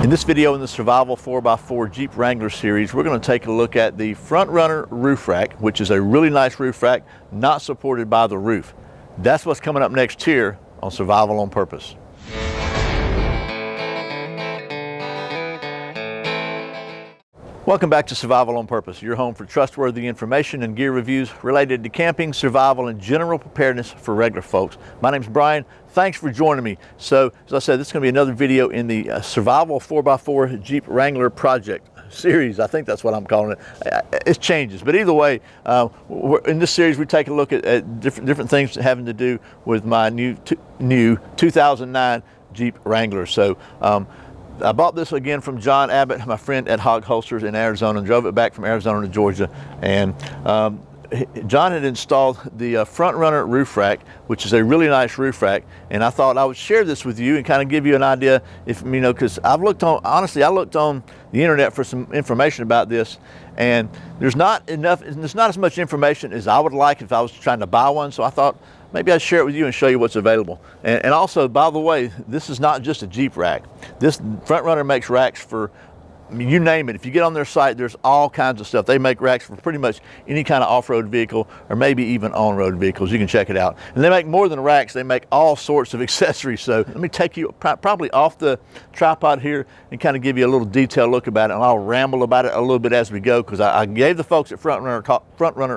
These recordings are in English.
In this video in the Survival 4x4 Jeep Wrangler series, we're going to take a look at the Front Runner roof rack, which is a really nice roof rack, not supported by the roof. That's what's coming up next here on Survival on Purpose. Welcome back to Survival on Purpose, your home for trustworthy information and gear reviews related to camping, survival, and general preparedness for regular folks. My name's Brian. Thanks for joining me. So, as I said, this is going to be another video in the Survival 4x4 Jeep Wrangler project series. I think that's what I'm calling it. It changes, but either way, in this series we take a look at different things having to do with my new 2009 Jeep Wrangler. So, I bought this again from John Abbott, my friend at Hog Holsters in Arizona, and drove it back from Arizona to Georgia. And John had installed the Front Runner roof rack, which is a really nice roof rack. And I thought I would share this with you and kind of give you an idea, if you know, because I looked on the internet for some information about this, and there's not as much information as I would like if I was trying to buy one. So I thought maybe I'd share it with you and show you what's available. And also, by the way, this is not just a Jeep rack. This Front Runner makes racks for, I mean, you name it. If you get on their site, there's all kinds of stuff. They make racks for pretty much any kind of off-road vehicle, or maybe even on-road vehicles. You can check it out. And they make more than racks. They make all sorts of accessories. So let me take you probably off the tripod here and kind of give you a little detailed look about it. And I'll ramble about it a little bit as we go, because I gave the folks at Front Runner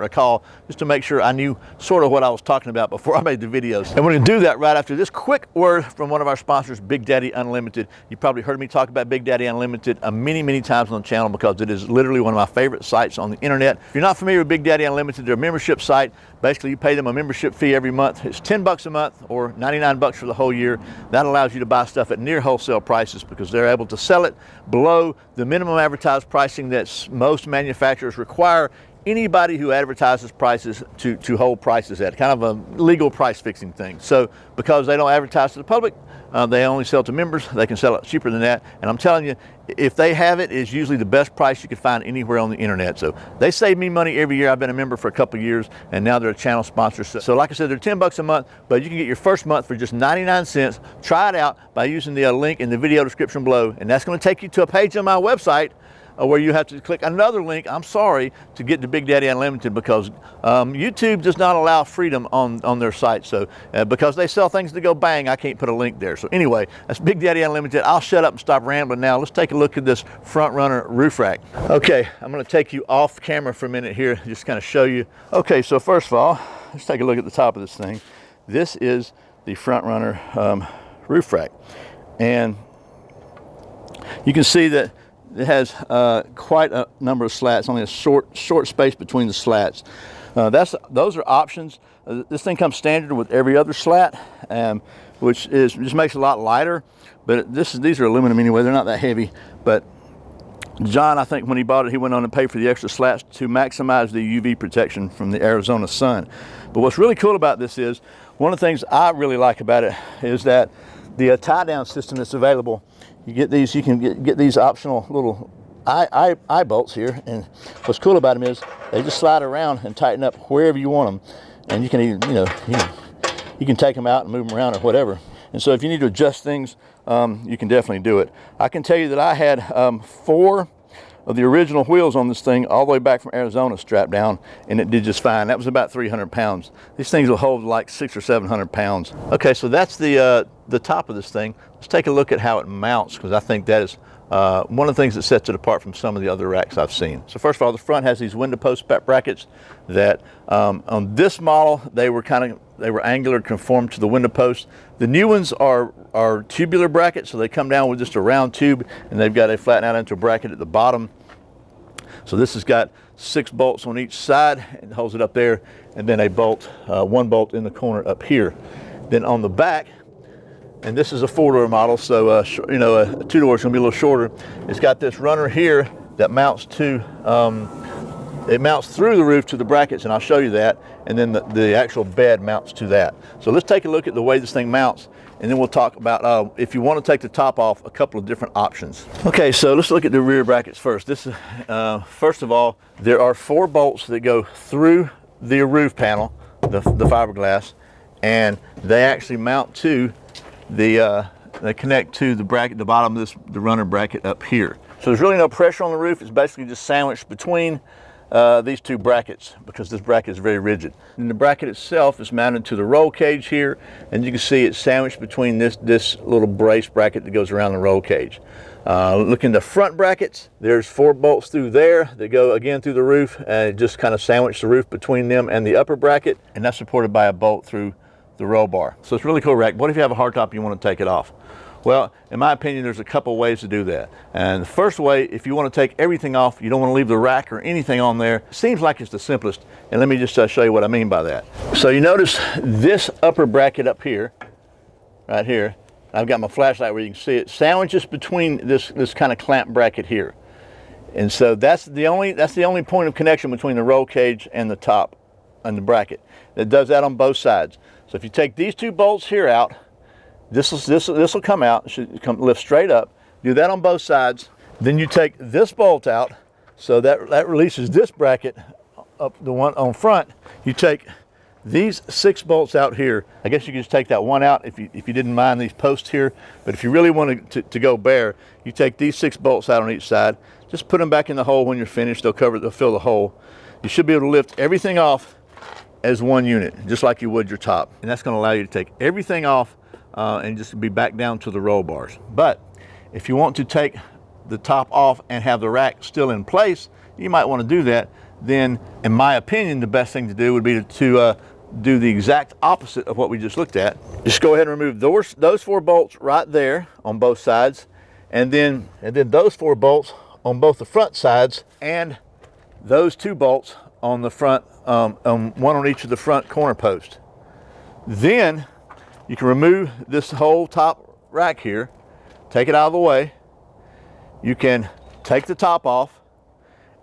a call just to make sure I knew sort of what I was talking about before I made the videos. And we're going to do that right after this quick word from one of our sponsors, Big Daddy Unlimited. You probably heard me talk about Big Daddy Unlimited many times on the channel, because it is literally one of my favorite sites on the internet. If you're not familiar with Big Daddy Unlimited, they're a membership site. Basically, you pay them a membership fee every month. It's $10 a month or $99 for the whole year. That allows you to buy stuff at near wholesale prices, because they're able to sell it below the minimum advertised pricing that most manufacturers require anybody who advertises prices to hold prices at, kind of a legal price fixing thing. So because they don't advertise to the public, they only sell to members. They can sell it cheaper than that. And I'm telling you, if they have it, it's usually the best price you could find anywhere on the internet. So they save me money every year. I've been a member for a couple of years, and now they're a channel sponsor. So like I said, they're $10 a month, but you can get your first month for just 99 cents. Try it out by using the link in the video description below, and that's going to take you to a page on my website where you have to click another link, I'm sorry, to get to Big Daddy Unlimited, because YouTube does not allow freedom on their site. So because they sell things to go bang, I can't put a link there. So anyway, that's Big Daddy Unlimited. I'll shut up and stop rambling now. Let's take a look at this Front Runner roof rack. Okay, I'm gonna take you off camera for a minute here, just kind of show you. Okay, so first of all, let's take a look at the top of this thing. This is the Front Runner roof rack. And you can see that it has quite a number of slats, only a short space between the slats. Those are options. This thing comes standard with every other slat, which just makes it a lot lighter. But these are aluminum anyway, they're not that heavy. But John, I think when he bought it, he went on and paid for the extra slats to maximize the UV protection from the Arizona sun. But what's really cool about this is, one of the things I really like about it is that the tie-down system that's available. You can get these optional little eye bolts here, and what's cool about them is they just slide around and tighten up wherever you want them, and you can even, you can take them out and move them around or whatever. And so if you need to adjust things, you can definitely do it. I can tell you that I had 4 of the original wheels on this thing all the way back from Arizona strapped down, and it did just fine. That was about 300 pounds. These things will hold like 600 or 700 pounds. Okay, so that's the top of this thing. Let's take a look at how it mounts, because I think that is one of the things that sets it apart from some of the other racks I've seen. So first of all, the front has these window post brackets that on this model, they were angular, conformed to the window post. The new ones are tubular brackets, so they come down with just a round tube, and they've got a flattened out into a bracket at the bottom. So this has got 6 bolts on each side, and holds it up there, and then a bolt, 1 bolt in the corner up here. Then on the back, and this is a 4-door model, so a 2-door is going to be a little shorter. It's got this runner here that mounts to, it mounts through the roof to the brackets, and I'll show you that. And then the actual bed mounts to that. So let's take a look at the way this thing mounts, and then we'll talk about, if you want to take the top off, a couple of different options. Okay, so let's look at the rear brackets first. This is, first of all, there are 4 bolts that go through the roof panel, the fiberglass, and they actually mount to the they connect to the bracket, the bottom of the runner bracket up here. So there's really no pressure on the roof. It's basically just sandwiched between these two brackets because this bracket is very rigid. And the bracket itself is mounted to the roll cage here, and you can see it's sandwiched between this little brace bracket that goes around the roll cage. Look in the front brackets, there's 4 bolts through there that go again through the roof, and just kind of sandwich the roof between them and the upper bracket, and that's supported by a bolt through the roll bar. So it's a really cool rack. What if you have a hard top and you want to take it off? Well, in my opinion, there's a couple ways to do that. And the first way, if you want to take everything off, you don't want to leave the rack or anything on there, seems like it's the simplest. And let me just show you what I mean by that. So you notice this upper bracket up here, right here, I've got my flashlight where you can see it, sandwiches between this kind of clamp bracket here. And so that's the only point of connection between the roll cage and the top and the bracket. It does that on both sides. So if you take these 2 bolts here out, this will come out, it should lift straight up. Do that on both sides. Then you take this bolt out, so that releases this bracket up, the one on front. You take these 6 bolts out here. I guess you could just take that one out if you didn't mind these posts here. But if you really want to go bare, you take these 6 bolts out on each side. Just put them back in the hole when you're finished. They'll fill the hole. You should be able to lift everything off as one unit, just like you would your top. And that's going to allow you to take everything off and just be back down to the roll bars. But if you want to take the top off and have the rack still in place, you might want to do that. Then, in my opinion, the best thing to do would be to do the exact opposite of what we just looked at. Just go ahead and remove those 4 bolts right there on both sides, and then those 4 bolts on both the front sides, and those 2 bolts on the front, one on each of the front corner posts. Then you can remove this whole top rack here, take it out of the way. You can take the top off,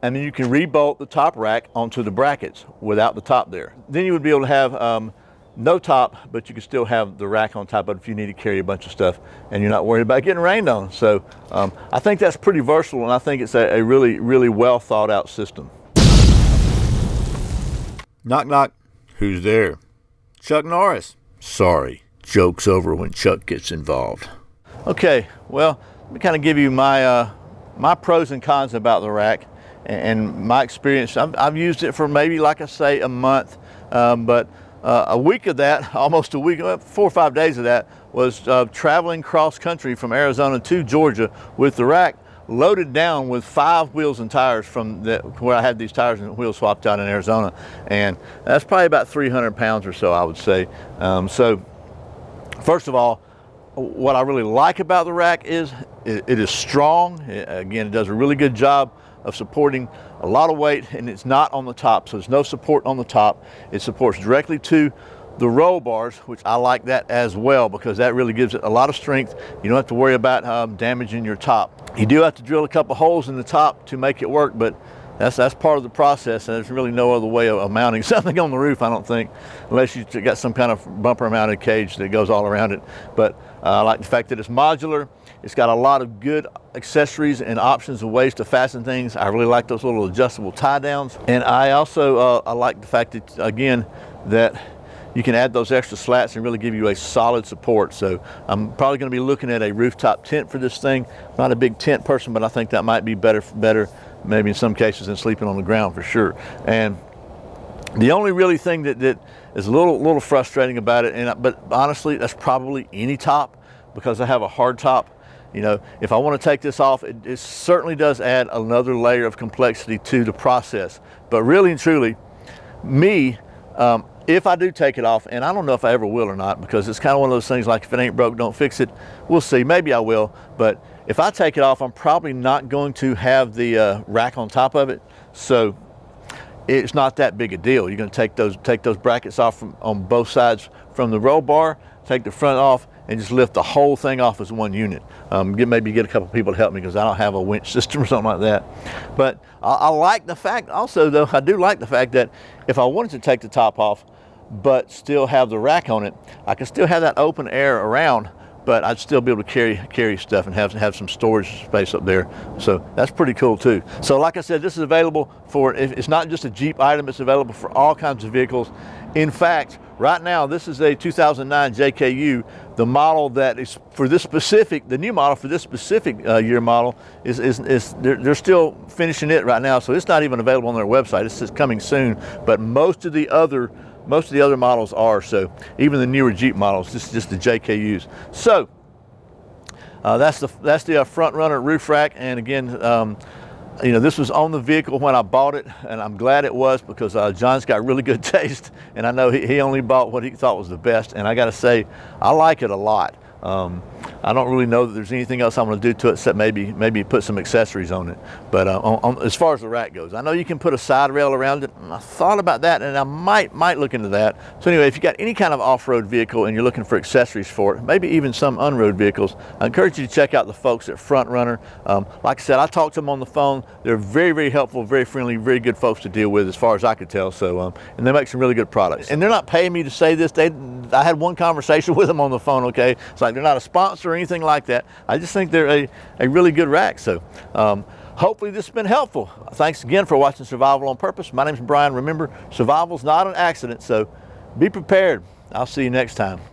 and then you can re-bolt the top rack onto the brackets without the top there. Then you would be able to have no top, but you can still have the rack on top of it if you need to carry a bunch of stuff and you're not worried about getting rained on. So I think that's pretty versatile, and I think it's a really, really well thought out system. Knock, knock. Who's there? Chuck Norris. Sorry, joke's over when Chuck gets involved. Okay, well, let me kind of give you my pros and cons about the rack and my experience. I've used it for maybe, like I say, a month, but a week of that, almost a week, 4 or 5 days of that, was traveling cross country from Arizona to Georgia with the rack loaded down with 5 wheels and tires from where I had these tires and wheels swapped out in Arizona. And that's probably about 300 pounds or so, I would say. So first of all, what I really like about the rack is it is strong. Again, it does a really good job of supporting a lot of weight, and it's not on the top, so there's no support on the top. It supports directly to the roll bars, which I like that as well, because that really gives it a lot of strength. You don't have to worry about damaging your top. You do have to drill a couple holes in the top to make it work, but that's part of the process, and there's really no other way of mounting something on the roof, I don't think, unless you've got some kind of bumper mounted cage that goes all around it. But I like the fact that it's modular. It's got a lot of good accessories and options and ways to fasten things. I really like those little adjustable tie downs. And I also I like the fact that, again, that you can add those extra slats and really give you a solid support. So I'm probably going to be looking at a rooftop tent for this thing. Not a big tent person, but I think that might be better maybe in some cases than sleeping on the ground for sure. And the only really thing that is a little frustrating about it, but honestly, that's probably any top, because I have a hard top. You know, if I want to take this off, it certainly does add another layer of complexity to the process. But really and truly, if I do take it off, and I don't know if I ever will or not, because it's kind of one of those things like, if it ain't broke, don't fix it. We'll see, maybe I will. But if I take it off, I'm probably not going to have the rack on top of it. So it's not that big a deal. You're going to take those brackets off on both sides from the roll bar, take the front off, and just lift the whole thing off as one unit. Maybe get a couple people to help me, because I don't have a winch system or something like that. But I like the fact also, though, I do like the fact that if I wanted to take the top off but still have the rack on it, I can still have that open air around, but I'd still be able to carry stuff and have some storage space up there. So that's pretty cool too. So like I said, this is available for, it's not just a Jeep item, it's available for all kinds of vehicles. In fact, right now, this is a 2009 JKU. The model that is for this specific, the new model for this specific year model they're still finishing it right now, so it's not even available on their website. It's just coming soon, but most of the other models are. So even the newer Jeep models, this is just the JKUs. So that's the Front Runner roof rack, and again, you know, this was on the vehicle when I bought it, and I'm glad it was, because John's got really good taste, and I know he only bought what he thought was the best, and I got to say, I like it a lot. I don't really know that there's anything else I'm going to do to it except maybe put some accessories on it. But as far as the rack goes, I know you can put a side rail around it, and I thought about that, and I might look into that. So anyway, if you got any kind of off-road vehicle and you're looking for accessories for it, maybe even some on-road vehicles, I encourage you to check out the folks at Front Runner. Like I said, I talked to them on the phone. They're very, very helpful, very friendly, very good folks to deal with as far as I could tell. So and they make some really good products. And they're not paying me to say this. I had one conversation with them on the phone. Okay, it's like they're not a sponsor or anything like that. I just think they're a really good rack. So hopefully this has been helpful. Thanks again for watching Survival on Purpose. My name's Brian. Remember, survival's not an accident, so be prepared. I'll see you next time.